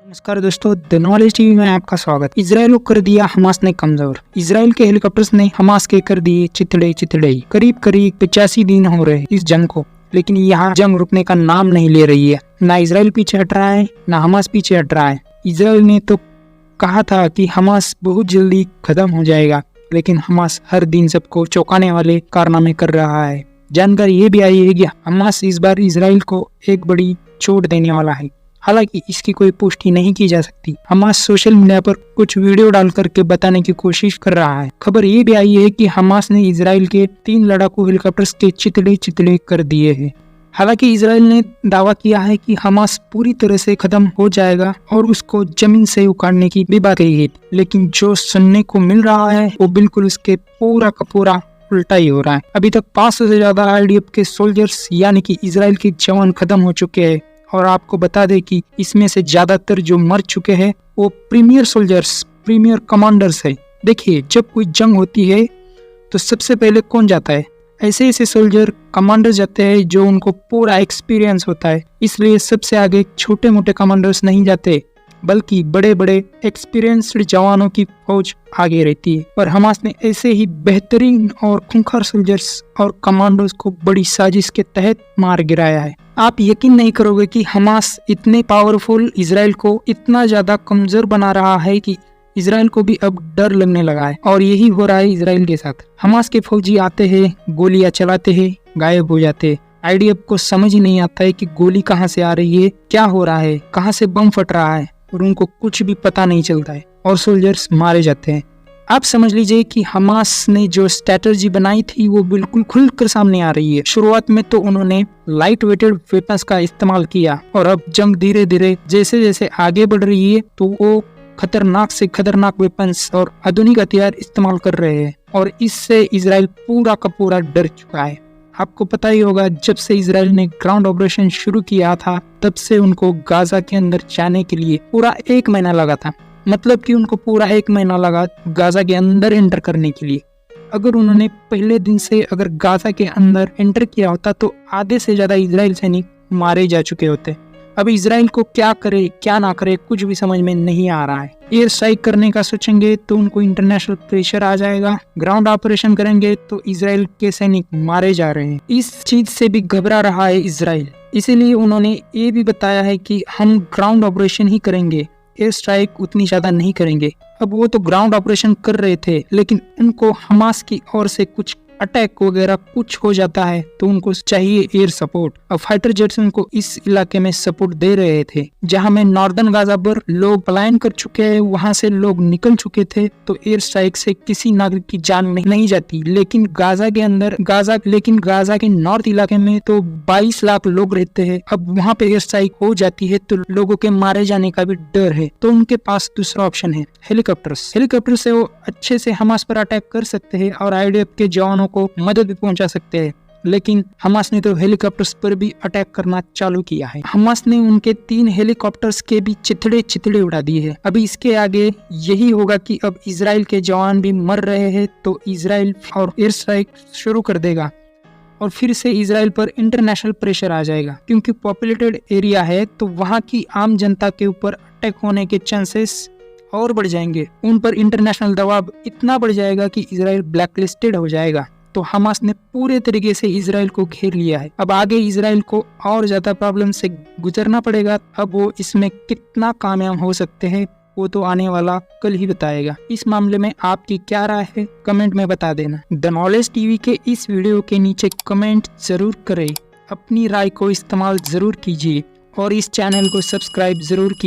नमस्कार दोस्तों, the knowledge TV में आपका स्वागत। इजराइल को कर दिया हमास ने कमजोर। इजराइल के हेलीकॉप्टर्स ने हमास के कर दिए चिथड़े चिथड़े। करीब 85 दिन हो रहे इस जंग को, लेकिन यहाँ जंग रुकने का नाम नहीं ले रही है। ना इजराइल पीछे हट रहा है, ना हमास पीछे हट रहा है। इजराइल ने तो कहा था कि हमास बहुत जल्दी खत्म हो जाएगा, लेकिन हमास हर दिन सबको चौंकाने वाले कारनामे कर रहा है। जानकारी ये भी आई है कि हमास इस बार इजराइल को एक बड़ी चोट देने वाला है। हालांकि इसकी कोई पुष्टि नहीं की जा सकती। हमास सोशल मीडिया पर कुछ वीडियो डाल करके बताने की कोशिश कर रहा है। खबर ये भी आई है कि हमास ने इजराइल के 3 लड़ाकू हेलीकॉप्टर्स के चिथड़े चिथड़े कर दिए हैं। हालांकि इजराइल ने दावा किया है कि हमास पूरी तरह से खत्म हो जाएगा और उसको जमीन से उखाड़ने की भी बात कही है, लेकिन जो सुनने को मिल रहा है वो बिल्कुल उसके पूरा का पूरा उल्टा ही हो रहा है। अभी तक 500 से ज्यादा आईडीएफ के सोल्जर्स यानी कि इजराइल के जवान खत्म हो चुके हैं, और आपको बता दें कि इसमें से ज्यादातर जो मर चुके हैं वो प्रीमियर सोल्जर्स, प्रीमियर कमांडर्स है। देखिए, जब कोई जंग होती है तो सबसे पहले कौन जाता है? ऐसे ऐसे सोल्जर कमांडर जाते हैं जो उनको पूरा एक्सपीरियंस होता है। इसलिए सबसे आगे छोटे मोटे कमांडर्स नहीं जाते, बल्कि बड़े बड़े एक्सपीरियंस्ड जवानों की फौज आगे रहती है। और हमास ने ऐसे ही बेहतरीन और खूंखार सोल्जर्स और कमांडोज को बड़ी साजिश के तहत मार गिराया है। आप यकीन नहीं करोगे कि हमास इतने पावरफुल इजराइल को इतना ज्यादा कमजोर बना रहा है कि इजराइल को भी अब डर लगने लगा है। और यही हो रहा है इजराइल के साथ। हमास के फौजी आते हैं, गोलियां चलाते हैं, गायब हो जाते हैं। आईडीएफ को समझ ही नहीं आता है कि गोली कहाँ से आ रही है, क्या हो रहा है, कहाँ से बम फट रहा है, और उनको कुछ भी पता नहीं चलता है और सोल्जर्स मारे जाते हैं। आप समझ लीजिए कि हमास ने जो स्ट्रेटजी बनाई थी वो बिल्कुल खुलकर सामने आ रही है। शुरुआत में तो उन्होंने लाइट वेटेड वेपन्स का इस्तेमाल किया, और अब जंग धीरे धीरे जैसे जैसे आगे बढ़ रही है तो वो खतरनाक से खतरनाक वेपन्स और आधुनिक हथियार इस्तेमाल कर रहे हैं, और इससे इजराइल पूरा का पूरा डर चुका है। आपको पता ही होगा, जब से इजराइल ने ग्राउंड ऑपरेशन शुरू किया था तब से उनको गाजा के अंदर जाने के लिए पूरा 1 महीना लगा था। मतलब कि उनको पूरा 1 महीना लगा गाजा के अंदर एंटर करने के लिए। अगर उन्होंने पहले दिन से अगर गाजा के अंदर एंटर किया होता तो आधे से ज्यादा इजराइल सैनिक मारे जा चुके होते। अब इजराइल को क्या करे क्या ना करे कुछ भी समझ में नहीं आ रहा है। एयर स्ट्राइक करने का सोचेंगे तो उनको इंटरनेशनल प्रेशर आ जाएगा, ग्राउंड ऑपरेशन करेंगे तो इजराइल के सैनिक मारे जा रहे हैं। इस चीज से भी घबरा रहा है इजराइल, इसीलिए उन्होंने ये भी बताया है कि हम ग्राउंड ऑपरेशन ही करेंगे, एयर स्ट्राइक उतनी ज्यादा नहीं करेंगे। अब वो तो ग्राउंड ऑपरेशन कर रहे थे, लेकिन उनको हमास की ओर से कुछ अटैक वगैरह कुछ हो जाता है तो उनको चाहिए एयर सपोर्ट। अब फाइटर जेट्स उनको इस इलाके में सपोर्ट दे रहे थे, जहां में नॉर्दर्न गाजा पर लोग पलायन कर चुके हैं, वहां से लोग निकल चुके थे, तो एयर स्ट्राइक से किसी नागरिक की जान नहीं जाती। लेकिन गाजा के अंदर गाजा के नॉर्थ इलाके में तो 22 लाख लोग रहते हैं। अब वहां पे एयर स्ट्राइक हो जाती है तो लोगों के मारे जाने का भी डर है, तो उनके पास दूसरा ऑप्शन है हेलीकॉप्टर से वो अच्छे से हमास पर अटैक कर सकते हैं और आईडीएफ के जवानों को मदद भी पहुंचा सकते हैं। लेकिन हमास ने तो हेलीकॉप्टर्स पर भी अटैक करना चालू किया है। हमास ने उनके 3 हेलीकॉप्टर्स के भी चिथड़े चिथड़े उड़ा दिए हैं। अभी इसके आगे यही होगा कि अब इजराइल के जवान भी मर रहे हैं तो इजराइल और एयर स्ट्राइक शुरू कर देगा, और फिर से इजराइल पर इंटरनेशनल प्रेशर आ जाएगा। क्योंकि पॉपुलेटेड एरिया है तो वहाँ की आम जनता के ऊपर अटैक होने के चांसेस और बढ़ जाएंगे। उन पर इंटरनेशनल दबाव इतना बढ़ जाएगा कि इजराइल ब्लैकलिस्टेड हो जाएगा। तो हमास ने पूरे तरीके से इजराइल को घेर लिया है। अब आगे इजराइल को और ज्यादा प्रॉब्लम से गुजरना पड़ेगा। अब वो इसमें कितना कामयाब हो सकते हैं वो तो आने वाला कल ही बताएगा। इस मामले में आपकी क्या राय है कमेंट में बता देना। द नॉलेज टीवी के इस वीडियो के नीचे कमेंट जरूर करें, अपनी राय को इस्तेमाल जरूर कीजिए और इस चैनल को सब्सक्राइब जरूर कीजिए।